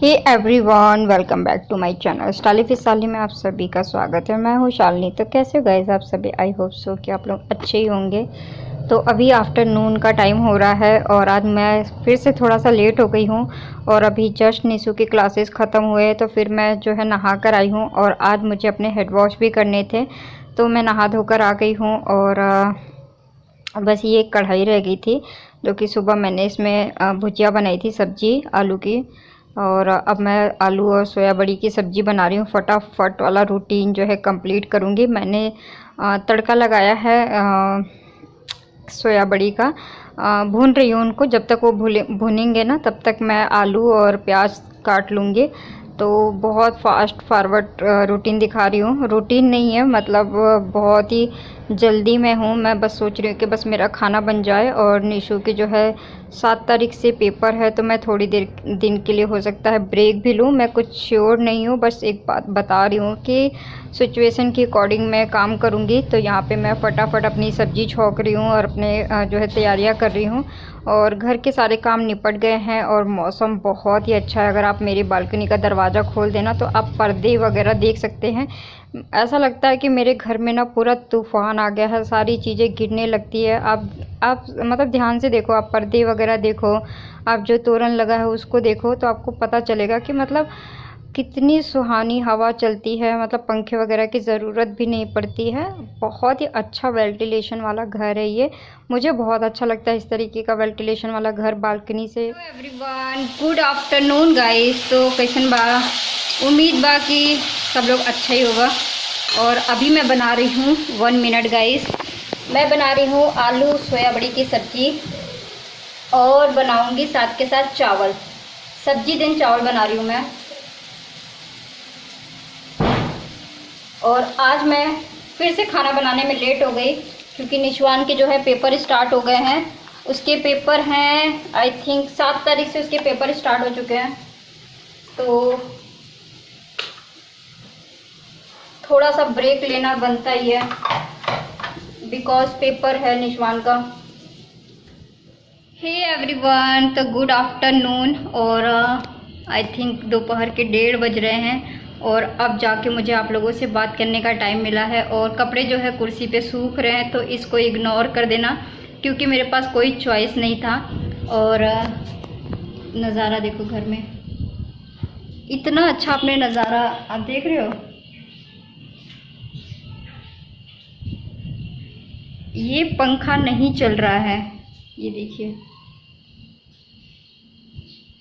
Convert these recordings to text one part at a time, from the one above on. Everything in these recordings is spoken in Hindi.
Hey everyone, welcome back to my channel stylish Shalini में आप सभी का स्वागत है। मैं हूँ शालिनी। तो कैसे हो गाइस आप सभी? आई होप सो कि आप लोग अच्छे ही होंगे। तो अभी आफ्टरनून का टाइम हो रहा है और आज मैं फिर से थोड़ा सा लेट हो गई हूँ और अभी जस्ट निशु की क्लासेस ख़त्म हुए तो फिर मैं जो है नहा कर आई हूँ और आज मुझे अपने हेड वॉश भी करने थे तो मैं नहा धोकर आ गई हूँ। और बस ये एक कढ़ाई रह गई थी जो कि सुबह मैंने इसमें भुजिया बनाई थी, सब्जी आलू की। और अब मैं आलू और सोया बड़ी की सब्ज़ी बना रही हूँ। फटाफट वाला रूटीन जो है कंप्लीट करूँगी। मैंने तड़का लगाया है सोया बड़ी का। भून रही हूँ उनको, जब तक वो भुनेंगे ना तब तक मैं आलू और प्याज काट लूँगी। तो बहुत फास्ट फॉरवर्ड रूटीन दिखा रही हूँ। रूटीन नहीं है, मतलब बहुत ही जल्दी में हूँ। मैं बस सोच रही हूँ कि बस मेरा खाना बन जाए। और निशु की जो है 7 तारीख से पेपर है तो मैं थोड़ी देर दिन के लिए हो सकता है ब्रेक भी लूँ। मैं कुछ श्योर नहीं हूँ, बस एक बात बता रही हूँ कि सिचुएशन के अकॉर्डिंग मैं काम करूँगी। तो यहाँ पे मैं फटाफट अपनी सब्ज़ी छौंक रही हूँ और अपने जो है तैयारियाँ कर रही हूँ। और घर के सारे काम निपट गए हैं और मौसम बहुत ही अच्छा है। अगर आप मेरी बालकनी का दरवाज़ा खोल देना तो आप पर्दे वगैरह देख सकते हैं। ऐसा लगता है कि मेरे घर में ना पूरा तूफ़ान आ गया है, सारी चीज़ें गिरने लगती है। आप मतलब ध्यान से देखो, आप पर्दे वगैरह देखो, आप जो तोरण लगा है उसको देखो तो आपको पता चलेगा कि मतलब कितनी सुहानी हवा चलती है। मतलब पंखे वगैरह की ज़रूरत भी नहीं पड़ती है। बहुत ही अच्छा वेंटिलेशन वाला घर है ये। मुझे बहुत अच्छा लगता है इस तरीके का वेंटिलेशन वाला घर बालकनी से। Hello everyone, good afternoon guys. तो कैसन बा? उम्मीद बा कि सब लोग अच्छा ही होगा। और अभी मैं बना रही हूँ 1 मिनट गाइस। मैं बना रही हूँ आलू सोया बड़ी की सब्ज़ी और बनाऊँगी साथ के साथ चावल। सब्जी दिन चावल बना रही हूँ मैं। और आज मैं फिर से खाना बनाने में लेट हो गई क्योंकि निशवान के जो है पेपर स्टार्ट हो गए हैं। उसके पेपर हैं आई थिंक 7 तारीख से उसके पेपर स्टार्ट हो चुके हैं। तो थोड़ा सा ब्रेक लेना बनता ही है बिकॉज पेपर है निशवान का। हे एवरीवन, तो गुड आफ्टरनून। और आई थिंक दोपहर के 1:30 बज रहे हैं और अब जाके मुझे आप लोगों से बात करने का टाइम मिला है। और कपड़े जो है कुर्सी पे सूख रहे हैं तो इसको इग्नोर कर देना क्योंकि मेरे पास कोई चॉइस नहीं था। और नज़ारा देखो, घर में इतना अच्छा आपने नज़ारा आप देख रहे हो। ये पंखा नहीं चल रहा है, ये देखिए,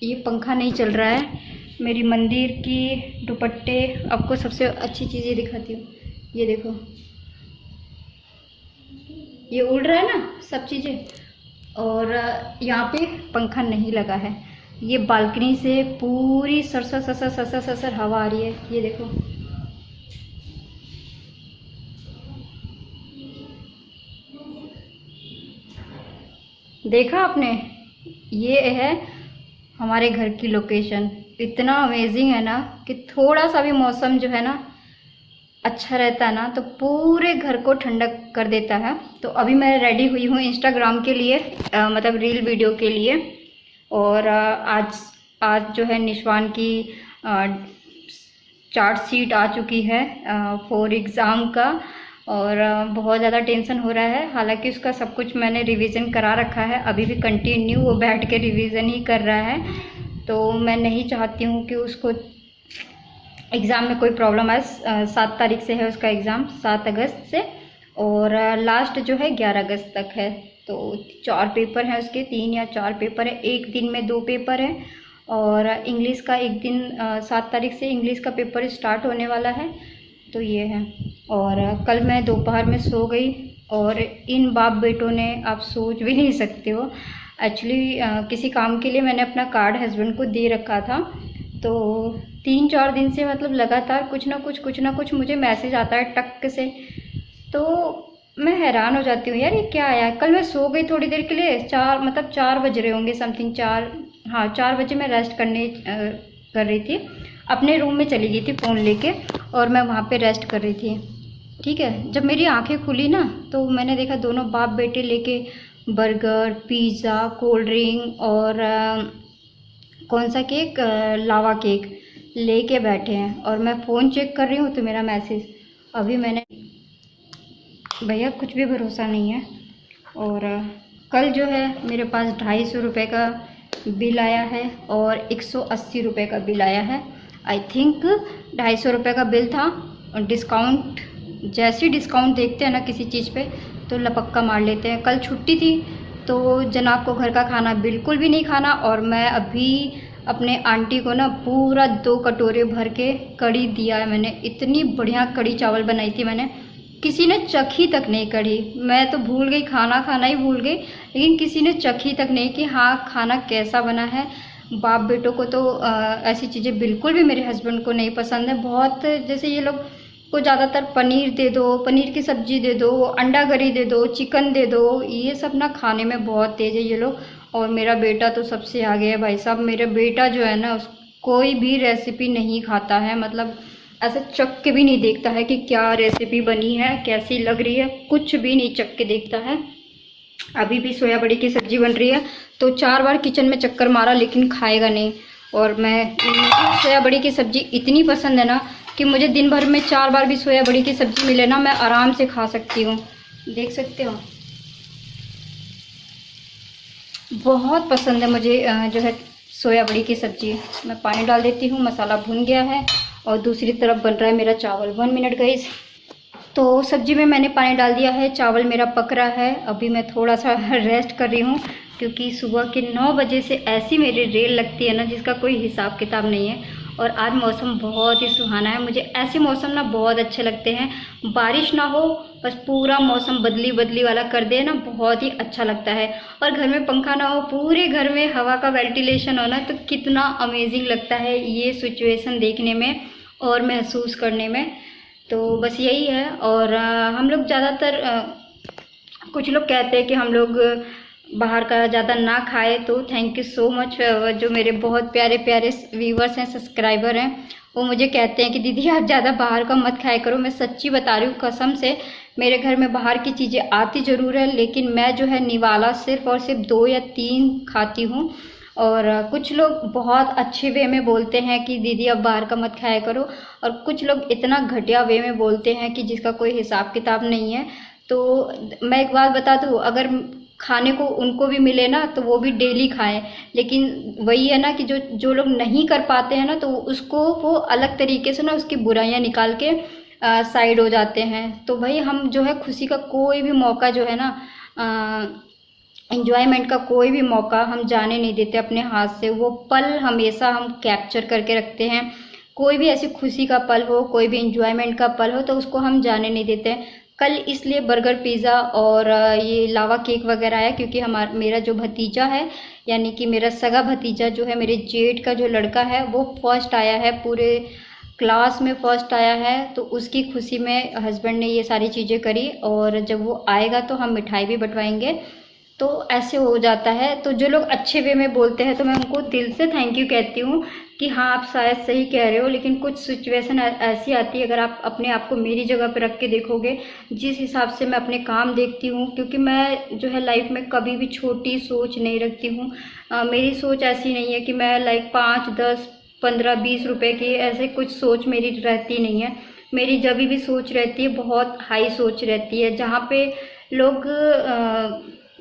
ये पंखा नहीं चल रहा है। मेरी मंदिर की दुपट्टे, आपको सबसे अच्छी चीज़ ये दिखाती हूँ। ये देखो, ये उड़ रहा है ना सब चीज़ें। और यहाँ पे पंखा नहीं लगा है। ये बालकनी से पूरी सरसर सरसर सरसर सरसर हवा आ रही है। ये देखो, देखा आपने? ये है हमारे घर की लोकेशन। इतना अमेजिंग है ना कि थोड़ा सा भी मौसम जो है ना अच्छा रहता है ना तो पूरे घर को ठंडक कर देता है। तो अभी मैं रेडी हुई हूँ इंस्टाग्राम के लिए, मतलब रील वीडियो के लिए। और आज जो है निशवान की चार्ट शीट आ चुकी है फॉर एग्ज़ाम का। और बहुत ज़्यादा टेंशन हो रहा है। हालांकि उसका सब कुछ मैंने रिवीजन करा रखा है, अभी भी कंटिन्यू वो बैठ के रिवीजन ही कर रहा है। तो मैं नहीं चाहती हूँ कि उसको एग्ज़ाम में कोई प्रॉब्लम आए। 7 तारीख से है उसका एग्ज़ाम, 7 अगस्त से। और लास्ट जो है 11 अगस्त तक है। तो 4 पेपर हैं उसके, 3 या 4 पेपर है। एक दिन में 2 पेपर हैं। और इंग्लिश का एक दिन 7 तारीख से इंग्लिश का पेपर स्टार्ट होने वाला है। तो ये है। और कल मैं दोपहर में सो गई और इन बाप बेटों ने, आप सोच भी नहीं सकते हो। एक्चुअली किसी काम के लिए मैंने अपना कार्ड हस्बैंड को दे रखा था। तो 3-4 दिन से मतलब लगातार कुछ ना कुछ मुझे मैसेज आता है टक से। तो मैं हैरान हो जाती हूँ, यार ये क्या आया। कल मैं सो गई थोड़ी देर के लिए, 4 बज रहे होंगे समथिंग, 4 बजे मैं रेस्ट करने कर रही थी। अपने रूम में चली गई थी फ़ोन लेके और मैं वहाँ पे रेस्ट कर रही थी। ठीक है, जब मेरी आंखें खुली ना तो मैंने देखा दोनों बाप बेटे लेके बर्गर, पिज़्ज़ा, कोल्ड ड्रिंक और कौन सा केक, लावा केक लेके बैठे हैं। और मैं फ़ोन चेक कर रही हूँ तो मेरा मैसेज अभी मैंने, भैया कुछ भी भरोसा नहीं है। और कल जो है मेरे पास 250 रुपये का बिल आया है और 180 रुपये का बिल आया है। आई थिंक 250 रुपये का बिल था और डिस्काउंट, जैसे डिस्काउंट देखते हैं ना किसी चीज़ पे तो लपक्का मार लेते हैं। कल छुट्टी थी तो जनाब को घर का खाना बिल्कुल भी नहीं खाना, और मैं अभी अपने आंटी को ना पूरा 2 कटोरे भर के कढ़ी दिया है मैंने। इतनी बढ़िया कढ़ी चावल बनाई थी मैंने, किसी ने चखी तक नहीं कढ़ी। मैं तो भूल गई, खाना खाना ही भूल गई, लेकिन किसी ने चखी तक नहीं कि हाँ खाना कैसा बना है। बाप बेटों को तो ऐसी चीज़ें बिल्कुल भी मेरे हस्बैंड को नहीं पसंद है। बहुत, जैसे ये लोग को ज़्यादातर पनीर दे दो, पनीर की सब्ज़ी दे दो, अंडा करी दे दो, चिकन दे दो, ये सब ना खाने में बहुत तेज़ है ये लोग। और मेरा बेटा तो सबसे आगे है भाई साहब। मेरा बेटा जो है ना कोई भी रेसिपी नहीं खाता है, मतलब ऐसे चख के भी नहीं देखता है कि क्या रेसिपी बनी है, कैसी लग रही है, कुछ भी नहीं चख के देखता है। अभी भी सोया बड़ी की सब्ज़ी बन रही है तो 4 बार किचन में चक्कर मारा लेकिन खाएगा नहीं। और मैं, सोया बड़ी की सब्ज़ी इतनी पसंद है ना कि मुझे दिन भर में 4 बार भी सोया बड़ी की सब्ज़ी मिले ना मैं आराम से खा सकती हूँ। देख सकते हो, बहुत पसंद है मुझे जो है सोया बड़ी की सब्ज़ी। मैं पानी डाल देती हूँ, मसाला भुन गया है और दूसरी तरफ बन रहा है मेरा चावल। 1 मिनट गाइस। तो सब्जी में मैंने पानी डाल दिया है, चावल मेरा पक रहा है। अभी मैं थोड़ा सा रेस्ट कर रही हूँ क्योंकि सुबह के 9 बजे से ऐसी मेरी रेल लगती है ना जिसका कोई हिसाब किताब नहीं है। और आज मौसम बहुत ही सुहाना है। मुझे ऐसे मौसम ना बहुत अच्छे लगते हैं। बारिश ना हो, बस पूरा मौसम बदली बदली वाला कर दे ना, बहुत ही अच्छा लगता है। और घर में पंखा ना हो, पूरे घर में हवा का वेंटिलेशन होना, तो कितना अमेजिंग लगता है ये सिचुएशन देखने में और महसूस करने में। तो बस यही है। और हम लोग ज़्यादातर, कुछ लोग कहते हैं कि हम लोग बाहर का ज़्यादा ना खाए, तो थैंक यू सो मच। जो मेरे बहुत प्यारे प्यारे व्यूवर्स हैं, सब्सक्राइबर हैं, वो मुझे कहते हैं कि दीदी आप ज़्यादा बाहर का मत खाया करो। मैं सच्ची बता रही हूँ कसम से, मेरे घर में बाहर की चीज़ें आती ज़रूर है लेकिन मैं जो है निवाला सिर्फ़ और सिर्फ 2 या 3 खाती हूँ। और कुछ लोग बहुत अच्छे वे में बोलते हैं कि दीदी अब बाहर का मत खाया करो, और कुछ लोग इतना घटिया वे में बोलते हैं कि जिसका कोई हिसाब किताब नहीं है। तो मैं एक बात बता दूँ, अगर खाने को उनको भी मिले ना तो वो भी डेली खाएं, लेकिन वही है ना कि जो जो लोग नहीं कर पाते हैं ना तो उसको वो अलग तरीके से ना उसकी बुराइयां निकाल के साइड हो जाते हैं। तो भाई हम जो है खुशी का कोई भी मौका जो है ना, एंजॉयमेंट का कोई भी मौका हम जाने नहीं देते अपने हाथ से। वो पल हमेशा हम कैप्चर करके रखते हैं। कोई भी ऐसी खुशी का पल हो, कोई भी एंजॉयमेंट का पल हो तो उसको हम जाने नहीं देते। कल इसलिए बर्गर, पिज़्ज़ा और ये लावा केक वगैरह आया क्योंकि मेरा जो भतीजा है, यानी कि मेरा सगा भतीजा जो है, मेरे जेठ का जो लड़का है, वो फर्स्ट आया है, पूरे क्लास में फर्स्ट आया है। तो उसकी खुशी में हस्बैंड ने ये सारी चीज़ें करी, और जब वो आएगा तो हम मिठाई भी बंटवाएंगे। तो ऐसे हो जाता है। तो जो लोग अच्छे वे में बोलते हैं तो मैं उनको दिल से थैंक यू कहती हूँ कि हाँ आप शायद सही कह रहे हो, लेकिन कुछ सिचुएशन ऐसी आती है, अगर आप अपने आप को मेरी जगह पर रख के देखोगे, जिस हिसाब से मैं अपने काम देखती हूँ, क्योंकि मैं जो है लाइफ में कभी भी छोटी सोच नहीं रखती हूँ। मेरी सोच ऐसी नहीं है कि मैं लाइक 5, 10, 15, 20 रुपए की, ऐसे कुछ सोच मेरी रहती नहीं है। मेरी जब भी सोच रहती है बहुत हाई सोच रहती है। जहाँ पे लोग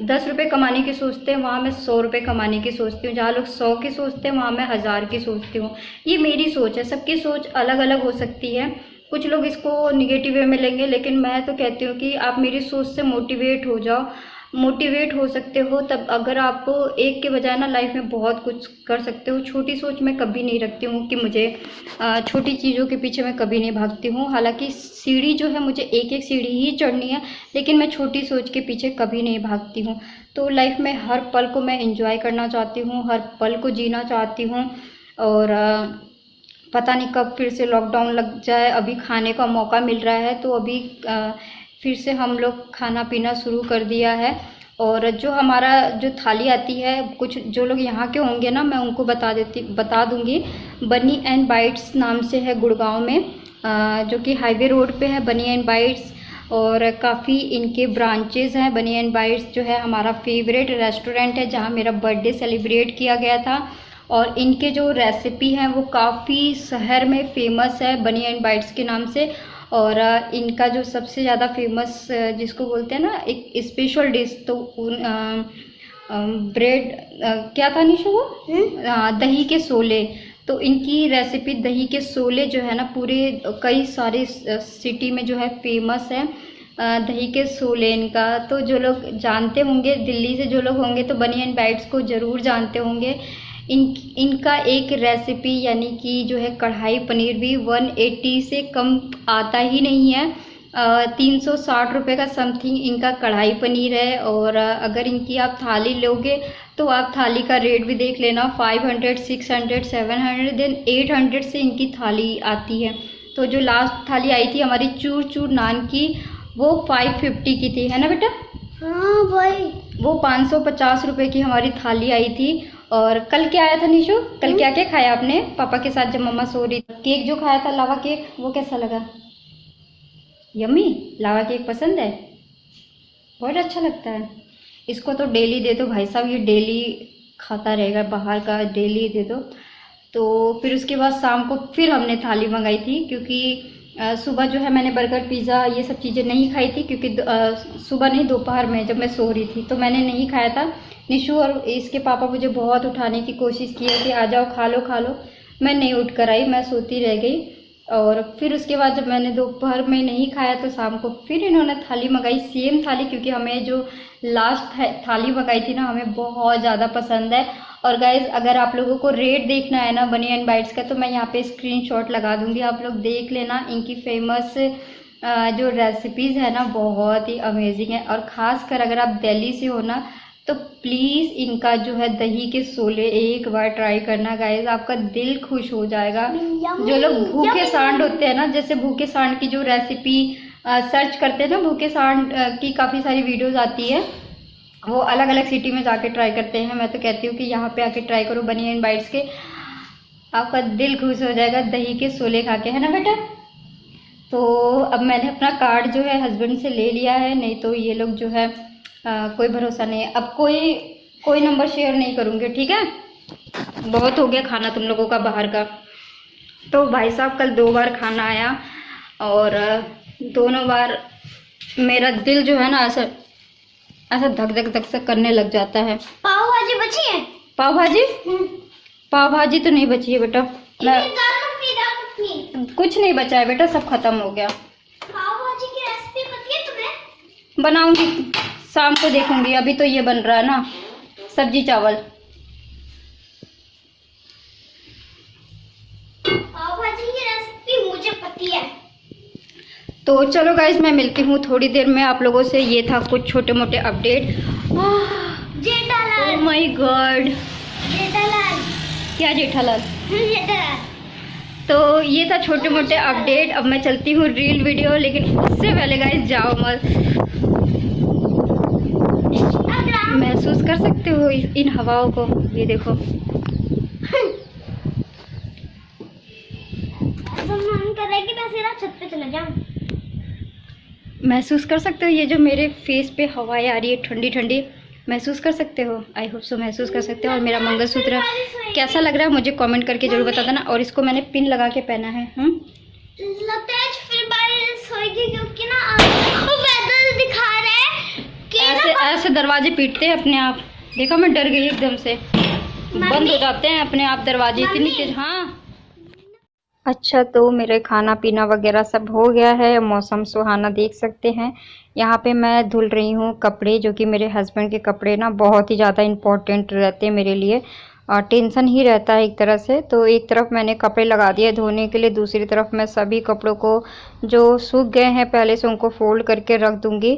10 रुपये कमाने की सोचते हैं वहाँ मैं 100 रुपये कमाने की सोचती हूँ। जहाँ लोग 100 की सोचते हैं वहाँ मैं 1000 की सोचती हूँ। ये मेरी सोच है, सबकी सोच अलग अलग हो सकती है। कुछ लोग इसको निगेटिव वे में लेंगे, लेकिन मैं तो कहती हूँ कि आप मेरी सोच से मोटिवेट हो जाओ। मोटिवेट हो सकते हो तब, अगर आप एक के बजाय ना लाइफ में बहुत कुछ कर सकते हो। छोटी सोच मैं कभी नहीं रखती हूँ कि मुझे छोटी चीज़ों के पीछे मैं कभी नहीं भागती हूँ। हालांकि सीढ़ी जो है मुझे एक एक सीढ़ी ही चढ़नी है, लेकिन मैं छोटी सोच के पीछे कभी नहीं भागती हूँ। तो लाइफ में हर पल को मैं एंजॉय करना चाहती हूँ, हर पल को जीना चाहती हूँ। और पता नहीं कब फिर से लॉकडाउन लग जाए। अभी खाने का मौका मिल रहा है तो अभी फिर से हम लोग खाना पीना शुरू कर दिया है। और जो हमारा जो थाली आती है, कुछ जो लोग यहाँ के होंगे ना, मैं उनको बता दूँगी। बनी एंड बाइट्स नाम से है गुड़गांव में, जो कि हाईवे रोड पे है बनी एंड बाइट्स। और काफ़ी इनके ब्रांचेज़ हैं। बनी एंड बाइट्स जो है हमारा फेवरेट रेस्टोरेंट है, जहाँ मेरा बर्थडे सेलिब्रेट किया गया था। और इनके जो रेसिपी हैं वो काफ़ी शहर में फेमस है बनी एंड बाइट्स के नाम से। और इनका जो सबसे ज़्यादा फेमस जिसको बोलते हैं ना एक स्पेशल डिश, तो ब्रेड क्या था निशो वो, दही के सोले। तो इनकी रेसिपी दही के सोले जो है ना पूरे कई सारे सिटी में जो है फेमस है दही के सोले इनका। तो जो लोग जानते होंगे, दिल्ली से जो लोग होंगे तो बनी एंड बाइट्स को ज़रूर जानते होंगे। इनका एक रेसिपी यानी कि जो है कढ़ाई पनीर भी 180 से कम आता ही नहीं है। 360 रुपये का समथिंग इनका कढ़ाई पनीर है। और अगर इनकी आप थाली लोगे तो आप थाली का रेट भी देख लेना, 500, 600, 700 देन 800 से इनकी थाली आती है। तो जो लास्ट थाली आई थी हमारी चूर चूर नान की, वो 550 की थी, है ना बेटा? हाँ भाई, वो 550 रुपये की हमारी थाली आई थी। और कल क्या आया था निशु? कल क्या क्या खाया आपने पापा के साथ जब मम्मा सो रही? केक जो खाया था लावा केक, वो कैसा लगा? यम्मी? लावा केक पसंद है? बहुत अच्छा लगता है। इसको तो डेली दे दो भाई साहब, ये डेली खाता रहेगा बाहर का, डेली दे दो। तो फिर उसके बाद शाम को फिर हमने थाली मंगाई थी, क्योंकि सुबह जो है मैंने बर्गर पिज़्ज़ा ये सब चीज़ें नहीं खाई थी, क्योंकि सुबह नहीं दोपहर में जब मैं सो रही थी तो मैंने नहीं खाया था। निशु और इसके पापा मुझे बहुत उठाने की कोशिश की है कि आ जाओ खा लो खा लो, मैं नहीं उठ कर आई, मैं सोती रह गई। और फिर उसके बाद जब मैंने दोपहर में नहीं खाया तो शाम को फिर इन्होंने थाली मंगाई, सेम थाली, क्योंकि हमें जो लास्ट थाली मंगाई थी ना हमें बहुत ज़्यादा पसंद है। और गाइज़ अगर आप लोगों को रेट देखना है ना बनी एंड बाइट्स का, तो मैं यहाँ पे स्क्रीनशॉट लगा दूँगी, आप लोग देख लेना। इनकी फेमस जो रेसिपीज़ है ना बहुत ही अमेजिंग है। और ख़ास कर अगर आप दिल्ली से हो ना तो प्लीज़ इनका जो है दही के सोले एक बार ट्राई करना गाइज, आपका दिल खुश हो जाएगा। जो लोग भूखे सांड होते हैं ना, जैसे भूखे सांड की जो रेसिपी सर्च करते हैं ना, भूखे सांड की काफ़ी सारी वीडियोस आती है, वो अलग अलग सिटी में जाके ट्राई करते हैं। मैं तो कहती हूँ कि यहाँ पे आके ट्राई करो बनी एंड बाइट्स के, आपका दिल खुश हो जाएगा दही के सोले खा के, है ना बेटा? तो अब मैंने अपना कार्ड जो है हस्बैंड से ले लिया है, नहीं तो ये लोग जो है कोई भरोसा नहीं है। अब कोई नंबर शेयर नहीं करूँगी, ठीक है? बहुत हो गया खाना तुम लोगों का बाहर का। तो भाई साहब कल 2 बार खाना आया और दोनों बार मेरा दिल जो है ना ऐसा धक धक धक से करने लग जाता है। पाव भाजी बची है? पाव भाजी? पाव भाजी तो नहीं बची है बेटा, कुछ नहीं बचा है बेटा, सब खत्म हो गया। पाव भाजी की रेसिपी पता है तुम्हें? बनाऊंगी, शाम को देखूंगी, अभी तो ये बन रहा है ना सब्जी चावल। पाव भाजी की रेसिपी मुझे पता है। तो चलो गाइज मैं मिलती हूँ थोड़ी देर में आप लोगों से। ये था कुछ छोटे मोटे update. Jethalal, oh my God, Jethalal, क्या जेठालाल? जेठालाल। तो ये था छोटे मोटे अपडेट। अब मैं चलती हूँ रील वीडियो, लेकिन उससे पहले गाइज जाओ मत। महसूस कर सकते हो इन हवाओं को, ये देखो। मन कर रहा है कि मैं सीधा छत पे चला जाऊं। महसूस कर सकते हो ये जो मेरे फेस पे हवाएं आ रही है ठंडी ठंडी, महसूस कर सकते हो? आई होप सो महसूस कर सकते हो। और मेरा मंगलसूत्र कैसा लग रहा है मुझे कमेंट करके जरूर बता देना। और इसको मैंने पिन लगा के पहना है। लगता है फिर बारिश होगी, क्योंकि ना वेदर दिखा रहा है कि ऐसे दरवाजे पीटते हैं अपने आप। देखा मैं डर गई एकदम से, बंद हो जाते हैं अपने आप दरवाजे, इतनी तेज। हाँ अच्छा, तो मेरे खाना पीना वगैरह सब हो गया है, मौसम सुहाना देख सकते हैं। यहाँ पे मैं धुल रही हूँ कपड़े, जो कि मेरे हस्बैंड के कपड़े ना बहुत ही ज़्यादा इम्पोर्टेंट रहते हैं मेरे लिए, टेंशन ही रहता है एक तरह से। तो एक तरफ मैंने कपड़े लगा दिए धोने के लिए, दूसरी तरफ मैं सभी कपड़ों को जो सूख गए हैं पहले से उनको फोल्ड करके रख दूँगी।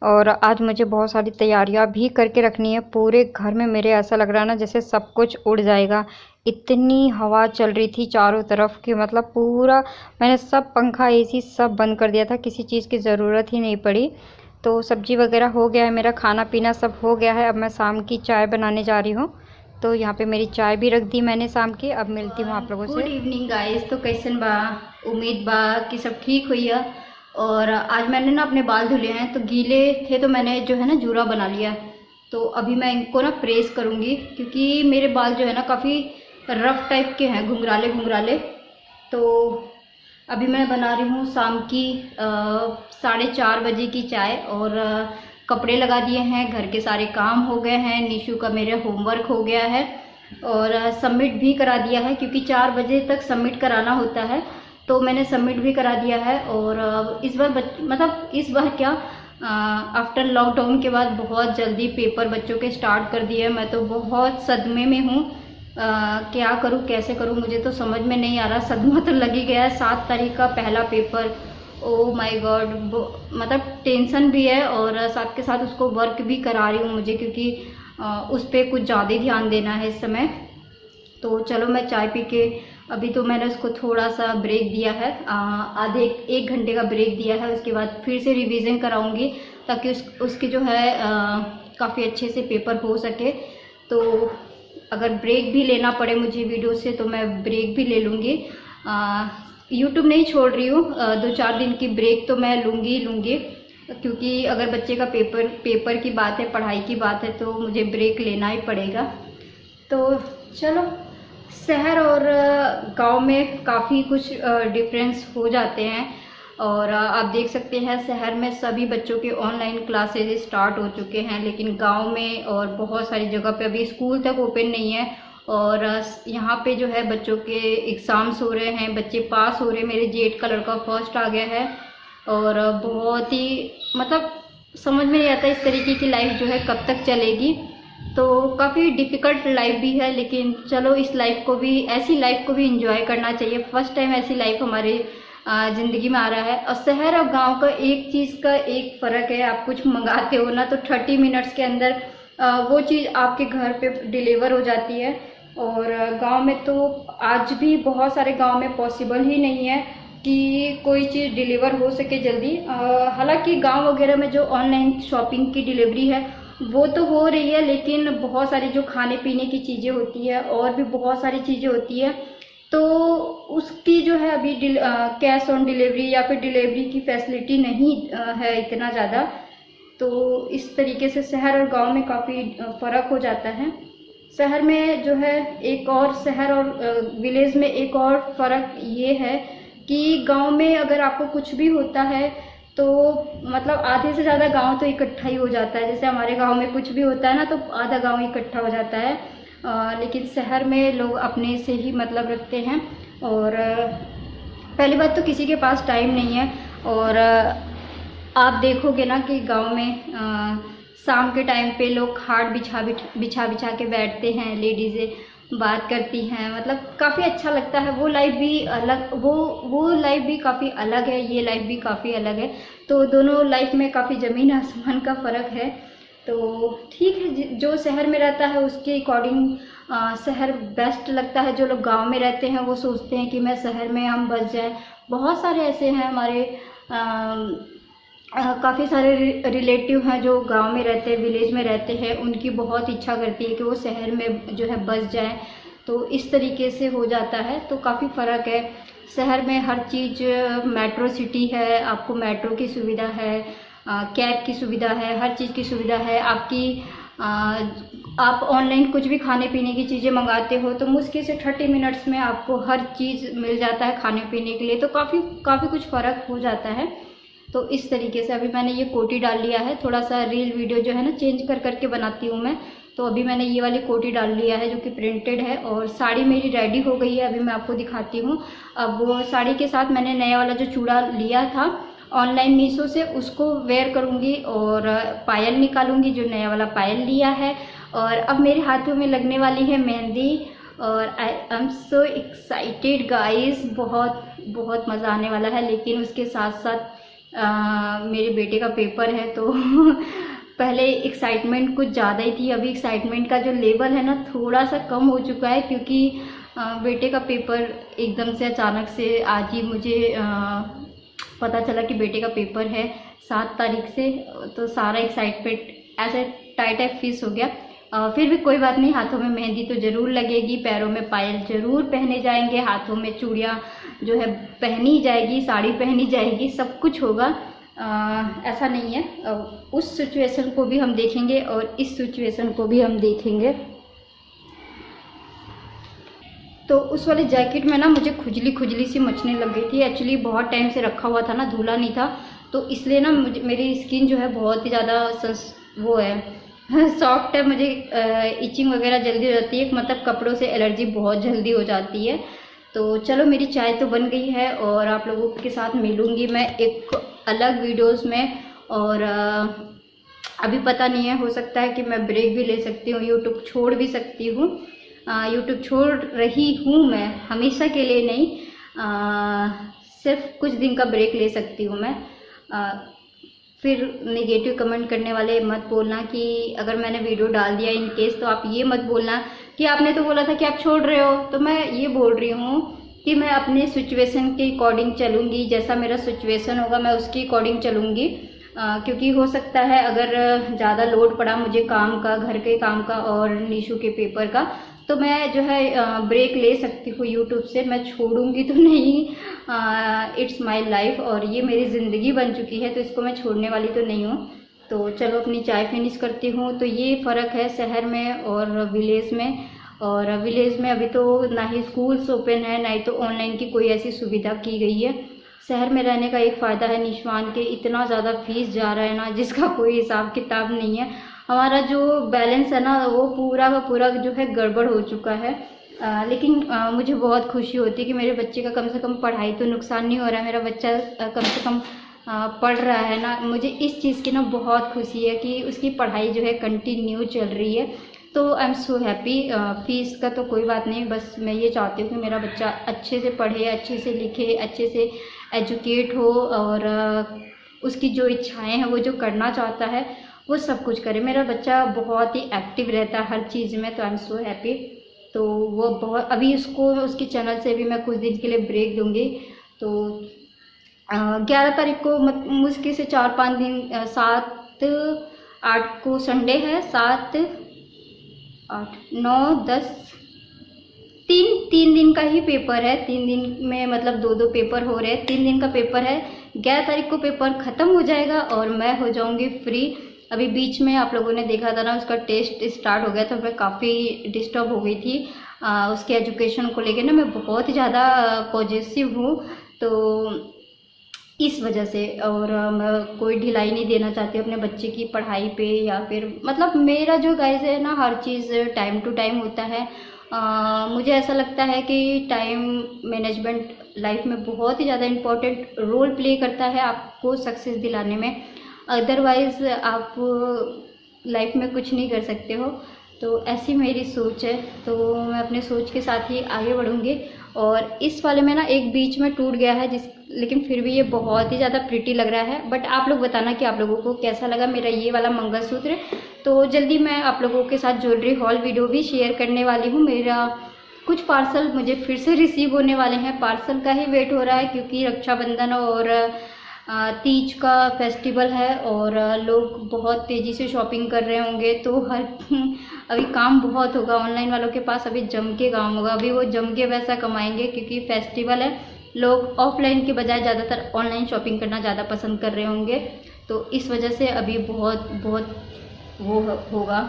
और आज मुझे बहुत सारी तैयारियां भी करके रखनी है। पूरे घर में मेरे ऐसा लग रहा है ना जैसे सब कुछ उड़ जाएगा, इतनी हवा चल रही थी चारों तरफ की, मतलब पूरा मैंने सब पंखा एसी सब बंद कर दिया था, किसी चीज़ की ज़रूरत ही नहीं पड़ी। तो सब्जी वगैरह हो गया है, मेरा खाना पीना सब हो गया है। अब मैं शाम की चाय बनाने जा रही हूँ, तो यहाँ पे मेरी चाय भी रख दी मैंने शाम की। अब मिलती हूँ आप लोगों से। Good evening guys. तो कैसन बा? उम्मीद बा कि सब ठीक हुई है। और आज मैंने ना अपने बाल धुले हैं, तो गीले थे तो मैंने जो है ना जूरा बना लिया। तो अभी मैं इनको ना प्रेस करूँगी, क्योंकि मेरे बाल जो है ना काफ़ी रफ टाइप के हैं, घुंघराले घुंघराले। तो अभी मैं बना रही हूँ शाम की 4:30 बजे की चाय, और कपड़े लगा दिए हैं, घर के सारे काम हो गए हैं, निशु का मेरे होमवर्क हो गया है और सबमिट भी करा दिया है, क्योंकि 4 बजे तक सबमिट कराना होता है, तो मैंने सबमिट भी करा दिया है। और इस बार मतलब इस बार क्या, आफ्टर लॉकडाउन के बाद बहुत जल्दी पेपर बच्चों के स्टार्ट कर दिए। मैं तो बहुत सदमे में हूँ, क्या करूँ कैसे करूँ मुझे तो समझ में नहीं आ रहा। सदमा तो लग ही गया है, 7 तारीख का पहला पेपर। ओ माय गॉड, मतलब टेंशन भी है और साथ के साथ उसको वर्क भी करा रही हूँ मुझे, क्योंकि उस पर कुछ ज़्यादा ध्यान देना है इस समय। तो चलो मैं चाय पी के, अभी तो मैंने उसको थोड़ा सा ब्रेक दिया है, आधे 1 घंटे का ब्रेक दिया है। उसके बाद फिर से रिवीजन कराऊंगी, ताकि उसके जो है काफ़ी अच्छे से पेपर हो सके। तो अगर ब्रेक भी लेना पड़े मुझे वीडियो से तो मैं ब्रेक भी ले लूँगी। यूट्यूब नहीं छोड़ रही हूँ, 2-4 दिन की ब्रेक तो मैं लूँगी, क्योंकि अगर बच्चे का पेपर की बात है, पढ़ाई की बात है, तो मुझे ब्रेक लेना ही पड़ेगा। तो चलो, शहर और गांव में काफ़ी कुछ डिफरेंस हो जाते हैं। और आप देख सकते हैं शहर में सभी बच्चों के ऑनलाइन क्लासेज स्टार्ट हो चुके हैं, लेकिन गांव में और बहुत सारी जगह पे अभी स्कूल तक ओपन नहीं है। और यहाँ पे जो है बच्चों के एग्ज़ाम्स हो रहे हैं, बच्चे पास हो रहे हैं। मेरे जेठ का लड़का फर्स्ट आ गया है, और बहुत ही मतलब समझ में नहीं आता इस तरीके की लाइफ जो है कब तक चलेगी। तो काफ़ी डिफ़िकल्ट लाइफ भी है, लेकिन चलो इस लाइफ को भी, ऐसी लाइफ को भी इंजॉय करना चाहिए। फर्स्ट टाइम ऐसी लाइफ हमारे ज़िंदगी में आ रहा है। और शहर और गांव का एक चीज़ का एक फ़र्क है, आप कुछ मंगाते हो ना तो 30 मिनट्स के अंदर वो चीज़ आपके घर पे डिलीवर हो जाती है। और गांव में तो आज भी बहुत सारे गांव में पॉसिबल ही नहीं है कि कोई चीज़ डिलीवर हो सके जल्दी। हालांकि गांव वगैरह में जो ऑनलाइन शॉपिंग की डिलीवरी है वो तो हो रही है, लेकिन बहुत सारी जो खाने पीने की चीज़ें होती है और भी बहुत सारी चीज़ें होती है, तो उसकी जो है अभी कैश ऑन डिलीवरी या फिर डिलीवरी की फैसिलिटी नहीं है इतना ज़्यादा। तो इस तरीके से शहर और गांव में काफ़ी फ़र्क हो जाता है। शहर में जो है एक और, शहर और विलेज में एक और फ़र्क ये है कि गांव में अगर आपको कुछ भी होता है तो मतलब आधे से ज़्यादा गांव तो इकट्ठा ही हो जाता है। जैसे हमारे गांव में कुछ भी होता है ना तो आधा गांव इकट्ठा हो जाता है, लेकिन शहर में लोग अपने से ही मतलब रखते हैं। और पहली बात तो किसी के पास टाइम नहीं है। और आप देखोगे ना कि गांव में शाम के टाइम पे लोग खाट बिछा के बैठते हैं, लेडीज़ें बात करती हैं, मतलब काफ़ी अच्छा लगता है। वो लाइफ भी अलग, वो लाइफ भी काफ़ी अलग है, ये लाइफ भी काफ़ी अलग है। तो दोनों लाइफ में काफ़ी ज़मीन आसमान का फ़र्क है। तो ठीक है, जो शहर में रहता है उसके अकॉर्डिंग शहर बेस्ट लगता है। जो लोग गांव में रहते हैं वो सोचते हैं कि मैं शहर में हम बस जाएं। बहुत सारे ऐसे हैं हमारे, काफ़ी सारे रिलेटिव हैं जो गांव में रहते हैं, विलेज में रहते हैं, उनकी बहुत इच्छा करती है कि वो शहर में जो है बस जाएं। तो इस तरीके से हो जाता है, तो काफ़ी फ़र्क है। शहर में हर चीज़, मेट्रो सिटी है, आपको मेट्रो की सुविधा है, कैब की सुविधा है, हर चीज़ की सुविधा है आपकी। आप ऑनलाइन कुछ भी खाने पीने की चीज़ें मंगाते हो तो मुश्किल से 30 मिनट्स में आपको हर चीज़ मिल जाता है खाने पीने के लिए। तो काफ़ी कुछ फ़र्क हो जाता है। तो इस तरीके से अभी मैंने ये कोटी डाल लिया है। थोड़ा सा रील वीडियो जो है ना चेंज कर के बनाती हूँ मैं, तो अभी मैंने ये वाली कोटी डाल लिया है जो कि प्रिंटेड है। और साड़ी मेरी रेडी हो गई है, अभी मैं आपको दिखाती हूँ। अब वो साड़ी के साथ मैंने नया वाला जो चूड़ा लिया था ऑनलाइन मीशो से, उसको वेयर करूँगी और पायल निकालूंगी, जो नया वाला पायल लिया है। और अब मेरे हाथों में लगने वाली है मेहंदी, और I am so excited guys, बहुत मज़ा आने वाला है। लेकिन उसके साथ साथ मेरे बेटे का पेपर है, तो पहले एक्साइटमेंट कुछ ज़्यादा ही थी। अभी एक्साइटमेंट का जो लेवल है ना थोड़ा सा कम हो चुका है, क्योंकि बेटे का पेपर एकदम से अचानक से आज ही मुझे पता चला कि बेटे का पेपर है 7 तारीख से। तो सारा एक्साइटमेंट ऐसे टाइट फिस हो गया। फिर भी कोई बात नहीं, हाथों में मेहंदी तो ज़रूर लगेगी, पैरों में पायल ज़रूर पहने जाएंगे, हाथों में चूड़ियाँ जो है पहनी जाएगी, साड़ी पहनी जाएगी, सब कुछ होगा। ऐसा नहीं है। उस सिचुएशन को भी हम देखेंगे और इस सिचुएशन को भी हम देखेंगे। तो उस वाले जैकेट में ना मुझे खुजली खुजली सी मचने लग गई थी। एक्चुअली बहुत टाइम से रखा हुआ था ना, धुला नहीं था, तो इसलिए ना मुझे मेरी स्किन जो है बहुत ही ज़्यादा वो है सॉफ्ट है। मुझे इचिंग वगैरह जल्दी हो जाती है, मतलब कपड़ों से एलर्जी बहुत जल्दी हो जाती है। तो चलो मेरी चाय तो बन गई है और आप लोगों के साथ मिलूँगी मैं एक अलग वीडियोज़ में। और अभी पता नहीं है, हो सकता है कि मैं ब्रेक भी ले सकती हूँ, यूट्यूब छोड़ भी सकती हूँ। यूट्यूब छोड़ रही हूँ मैं, हमेशा के लिए नहीं, सिर्फ कुछ दिन का ब्रेक ले सकती हूँ मैं। फिर नेगेटिव कमेंट करने वाले मत बोलना कि अगर मैंने वीडियो डाल दिया इन केस, तो आप ये मत बोलना कि आपने तो बोला था कि आप छोड़ रहे हो। तो मैं ये बोल रही हूँ कि मैं अपने सिचुएशन के अकॉर्डिंग चलूँगी, जैसा मेरा सिचुएशन होगा मैं उसके अकॉर्डिंग चलूँगी। क्योंकि हो सकता है अगर ज़्यादा लोड पड़ा मुझे काम का, घर के काम का और निशु के पेपर का, तो मैं जो है ब्रेक ले सकती हूँ यूट्यूब से। मैं छोड़ूंगी तो नहीं, इट्स माय लाइफ और ये मेरी ज़िंदगी बन चुकी है, तो इसको मैं छोड़ने वाली तो नहीं हूँ। तो चलो अपनी चाय फिनिश करती हूँ। तो ये फ़र्क है शहर में और विलेज में। और विलेज में अभी तो ना ही स्कूल्स ओपन है, ना ही तो ऑनलाइन की कोई ऐसी सुविधा की गई है। शहर में रहने का एक फ़ायदा है निशवान के, इतना ज़्यादा फीस जा रहा है ना, जिसका कोई हिसाब किताब नहीं है। हमारा जो बैलेंस है ना, वो पूरा का पूरा जो है गड़बड़ हो चुका है। लेकिन मुझे बहुत खुशी होती है कि मेरे बच्चे का कम से कम पढ़ाई तो नुकसान नहीं हो रहा है, मेरा बच्चा कम से कम पढ़ रहा है ना। मुझे इस चीज़ की ना बहुत खुशी है कि उसकी पढ़ाई जो है कंटिन्यू चल रही है। तो I am so happy. Fees का तो कोई बात नहीं, बस मैं ये चाहती हूँ कि मेरा बच्चा अच्छे से पढ़े, अच्छे से लिखे, अच्छे से एजुकेट हो और उसकी जो इच्छाएं हैं, वो जो करना चाहता है वो सब कुछ करे। मेरा बच्चा बहुत ही एक्टिव रहता है हर चीज़ में, तो आई एम सो हैप्पी। तो वो बहुत, अभी उसको उसके चैनल से भी मैं कुछ दिन के लिए ब्रेक दूंगी। तो 11 तारीख को मुश्किल से 4-5 दिन, 7-8 को संडे है, 7, 8, 9, 10, 3 दिन का ही पेपर है। 3 दिन में मतलब 2-2 पेपर हो रहे हैं। 3 दिन का पेपर है, 11 तारीख को पेपर ख़त्म हो जाएगा और मैं हो जाऊंगी फ्री। अभी बीच में आप लोगों ने देखा था ना, उसका टेस्ट स्टार्ट हो गया, तो मैं काफ़ी डिस्टर्ब हो गई थी उसके एजुकेशन को लेकर ना। मैं बहुत ही ज़्यादा पॉजिटिव हूँ, तो इस वजह से, और मैं कोई ढिलाई नहीं देना चाहती अपने बच्चे की पढ़ाई पे, या फिर मतलब मेरा जो गाइस है ना, हर चीज़ टाइम टू टाइम होता है। मुझे ऐसा लगता है कि टाइम मैनेजमेंट लाइफ में बहुत ही ज़्यादा इम्पोर्टेंट रोल प्ले करता है आपको सक्सेस दिलाने में। अदरवाइज़ आप लाइफ में कुछ नहीं कर सकते हो। तो ऐसी मेरी सोच है, तो मैं अपने सोच के साथ ही आगे बढ़ूँगी। और इस वाले में ना एक बीच में टूट गया है, लेकिन फिर भी ये बहुत ही ज़्यादा प्रिटी लग रहा है। बट आप लोग बताना कि आप लोगों को कैसा लगा मेरा ये वाला मंगलसूत्र। तो जल्दी मैं आप लोगों के साथ ज्वेलरी हॉल वीडियो भी शेयर करने वाली हूँ। मेरा कुछ पार्सल मुझे फिर से रिसीव होने वाले हैं, पार्सल का ही वेट हो रहा है, क्योंकि रक्षाबंधन और तीज का फेस्टिवल है और लोग बहुत तेज़ी से शॉपिंग कर रहे होंगे। तो अभी काम बहुत होगा ऑनलाइन वालों के पास, अभी जम के काम होगा। अभी वो जम के पैसा कमाएंगे, क्योंकि फेस्टिवल है। लोग ऑफलाइन के बजाय ज़्यादातर ऑनलाइन शॉपिंग करना ज़्यादा पसंद कर रहे होंगे, तो इस वजह से अभी बहुत वो होगा।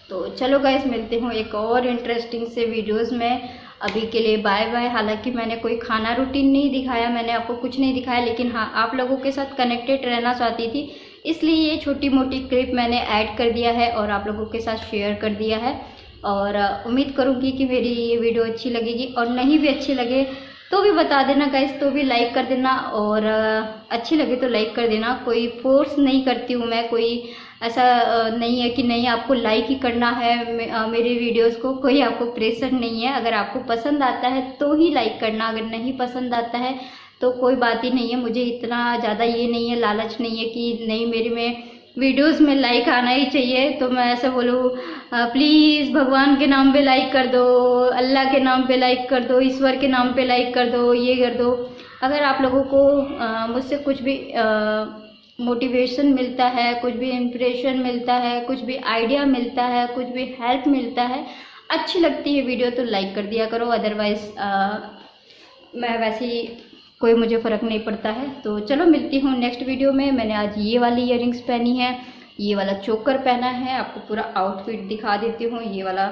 तो चलो गाइस, मिलते हूँ एक और इंटरेस्टिंग से वीडियोस में। अभी के लिए बाय बाय। हालांकि मैंने कोई खाना रूटीन नहीं दिखाया, मैंने आपको कुछ नहीं दिखाया, लेकिन हाँ, आप लोगों के साथ कनेक्टेड रहना चाहती थी, इसलिए ये छोटी मोटी क्लिप मैंने ऐड कर दिया है और आप लोगों के साथ शेयर कर दिया है। और उम्मीद करूँगी कि मेरी ये वीडियो अच्छी लगेगी, और नहीं भी अच्छी लगे तो भी बता देना गाइस, तो भी लाइक कर देना, और अच्छी लगे तो लाइक कर देना। कोई फोर्स नहीं करती हूँ मैं, कोई ऐसा नहीं है कि नहीं आपको लाइक ही करना है मेरी वीडियोस को, कोई आपको प्रेशर नहीं है। अगर आपको पसंद आता है तो ही लाइक करना, अगर नहीं पसंद आता है तो कोई बात ही नहीं है। मुझे इतना ज़्यादा ये नहीं है, लालच नहीं है कि नहीं मेरे में वीडियोस में लाइक आना ही चाहिए। तो मैं ऐसा बोलूँ, प्लीज़ भगवान के नाम पे लाइक कर दो, अल्लाह के नाम पे लाइक कर दो, ईश्वर के नाम पे लाइक कर दो, ये कर दो। अगर आप लोगों को मुझसे कुछ भी मोटिवेशन मिलता है, कुछ भी इंस्पिरेशन मिलता है, कुछ भी आइडिया मिलता है, कुछ भी हेल्प मिलता है, अच्छी लगती है वीडियो, तो लाइक कर दिया करो। अदरवाइज़ मैं वैसे ही कोई मुझे फ़र्क नहीं पड़ता है। तो चलो मिलती हूँ नेक्स्ट वीडियो में। मैंने आज ये वाली इयररिंग्स पहनी है, ये वाला चोकर पहना है, आपको पूरा आउटफिट दिखा देती हूँ। ये वाला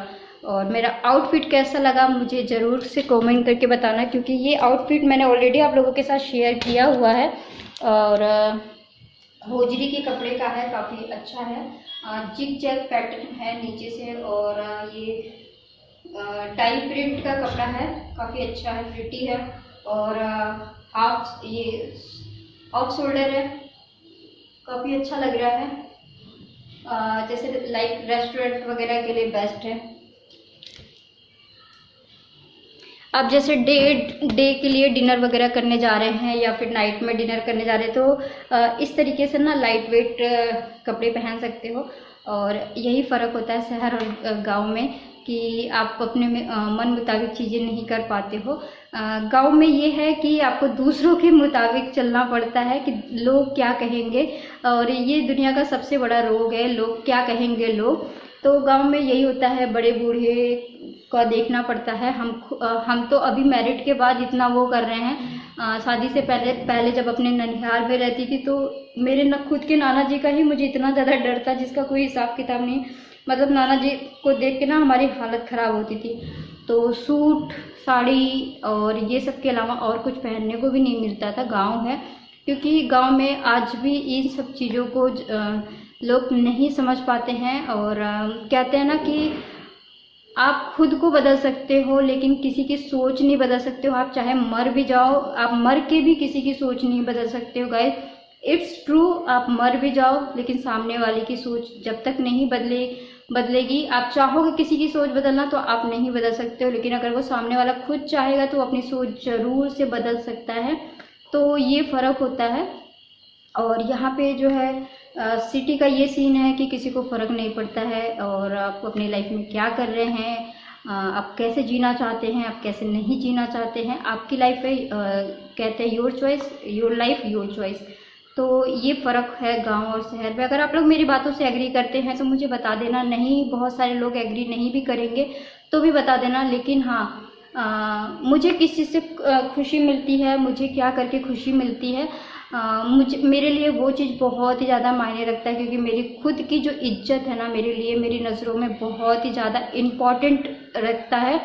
और मेरा आउटफिट कैसा लगा मुझे ज़रूर से कमेंट करके बताना, क्योंकि ये आउटफिट मैंने ऑलरेडी आप लोगों के साथ शेयर किया हुआ है और होजरी के कपड़े का है, काफ़ी अच्छा है। जिग जैग पैटर्न है नीचे से और ये टाई प्रिंट का कपड़ा है, काफ़ी अच्छा है, प्रिटी है और हाफ ये ऑफ शोल्डर है, काफ़ी अच्छा लग रहा है। जैसे लाइक रेस्टोरेंट वगैरह के लिए बेस्ट है। आप जैसे डे के लिए डिनर वगैरह करने जा रहे हैं या फिर नाइट में डिनर करने जा रहे हैं तो इस तरीके से ना लाइट वेट कपड़े पहन सकते हो। और यही फ़र्क होता है शहर और गांव में कि आप अपने मन मुताबिक चीज़ें नहीं कर पाते हो। गांव में ये है कि आपको दूसरों के मुताबिक चलना पड़ता है कि लोग क्या कहेंगे, और ये दुनिया का सबसे बड़ा रोग है, लोग क्या कहेंगे लोग। तो गांव में यही होता है, बड़े बूढ़े का देखना पड़ता है। हम तो अभी मैरिड के बाद इतना वो कर रहे हैं। शादी से पहले जब अपने ननिहाल में रहती थी तो मेरे खुद के नाना जी का ही मुझे इतना ज़्यादा डर था जिसका कोई हिसाब किताब नहीं। मतलब नाना जी को देख के ना हमारी हालत ख़राब होती थी। तो सूट साड़ी और ये सब के अलावा और कुछ पहनने को भी नहीं मिलता था। गांव है, क्योंकि गांव में आज भी इन सब चीज़ों को लोग नहीं समझ पाते हैं। और कहते हैं ना कि आप खुद को बदल सकते हो लेकिन किसी की सोच नहीं बदल सकते हो। आप चाहे मर भी जाओ, आप मर के भी किसी की सोच नहीं बदल सकते हो गाइस। इट्स ट्रू, आप मर भी जाओ लेकिन सामने वाले की सोच जब तक नहीं बदलेगी, आप चाहोगे किसी की सोच बदलना तो आप नहीं बदल सकते हो। लेकिन अगर वो सामने वाला खुद चाहेगा तो अपनी सोच जरूर से बदल सकता है। तो ये फ़र्क होता है। और यहाँ पे जो है सिटी का ये सीन है कि किसी को फ़र्क नहीं पड़ता है और आप अपनी लाइफ में क्या कर रहे हैं, आप कैसे जीना चाहते हैं, आप कैसे नहीं जीना चाहते हैं, आपकी लाइफ है। कहते हैं your choice, your life your choice. तो ये फ़र्क है गांव और शहर में। अगर आप लोग मेरी बातों से एग्री करते हैं तो मुझे बता देना, नहीं बहुत सारे लोग एग्री नहीं भी करेंगे तो भी बता देना। लेकिन हाँ, मुझे किस चीज़ से खुशी मिलती है, मुझे क्या करके खुशी मिलती है, मेरे लिए वो चीज़ बहुत ही ज़्यादा मायने रखता है। क्योंकि मेरी खुद की जो इज्जत है ना, मेरे लिए मेरी नज़रों में बहुत ही ज़्यादा इम्पॉर्टेंट रखता है।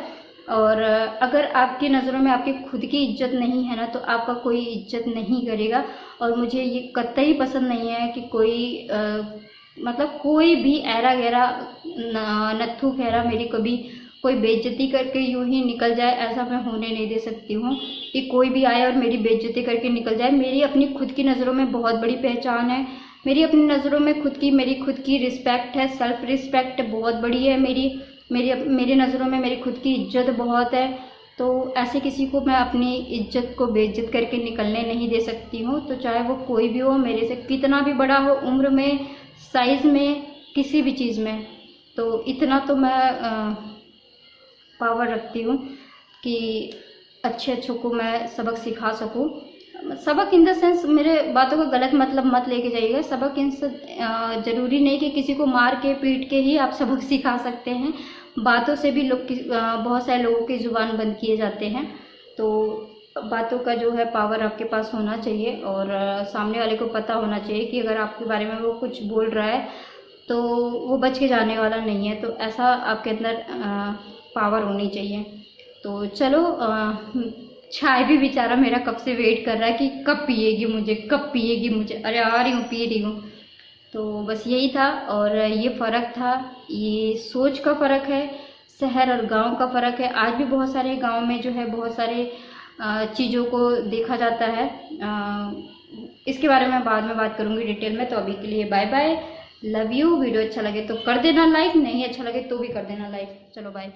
और अगर आपकी नज़रों में आपकी खुद की इज्जत नहीं है ना तो आपका कोई इज्जत नहीं करेगा। और मुझे ये कतई पसंद नहीं है कि कोई मतलब कोई भी ऐरा गैरा नत्थू खैरा मेरी कभी कोई बेइज्जती करके यूं ही निकल जाए, ऐसा मैं होने नहीं दे सकती हूँ कि कोई भी आए और मेरी बेइज्जती करके निकल जाए। मेरी अपनी खुद की नज़रों में बहुत बड़ी पहचान है, मेरी अपनी नज़रों में मेरी खुद की रिस्पेक्ट है, सेल्फ रिस्पेक्ट बहुत बड़ी है मेरी नज़रों में मेरी खुद की इज्जत बहुत है। तो ऐसे किसी को मैं अपनी इज्जत को बेइज्जत करके निकलने नहीं दे सकती हूँ। तो चाहे वो कोई भी हो, मेरे से कितना भी बड़ा हो, उम्र में, साइज़ में, किसी भी चीज़ में, तो इतना तो मैं पावर रखती हूँ कि अच्छों को मैं सबक सिखा सकूँ। सबक इन द सेंस, मेरे बातों का गलत मतलब मत लेके जाइएगा। सबक इन ज़रूरी नहीं कि किसी को मार के पीट के ही आप सबक सिखा सकते हैं। बातों से भी बहुत सारे लोगों की ज़ुबान बंद किए जाते हैं। तो बातों का जो है पावर आपके पास होना चाहिए और सामने वाले को पता होना चाहिए कि अगर आपके बारे में वो कुछ बोल रहा है तो वो बच के जाने वाला नहीं है। तो ऐसा आपके अंदर पावर होनी चाहिए। तो चलो, चाय भी बेचारा मेरा कब से वेट कर रहा है कि कब पिएगी मुझे। अरे आ रही हूँ, पी रही हूँ। तो बस यही था। और ये फ़र्क था, ये सोच का फ़र्क है, शहर और गांव का फ़र्क है। आज भी बहुत सारे गांव में जो है बहुत सारे चीज़ों को देखा जाता है। इसके बारे में बाद में बात करूँगी डिटेल में। तो अभी के लिए bye bye, love you. Video अच्छा लगे तो कर देना लाइक, नहीं अच्छा लगे तो भी कर देना लाइक। चलो बाय।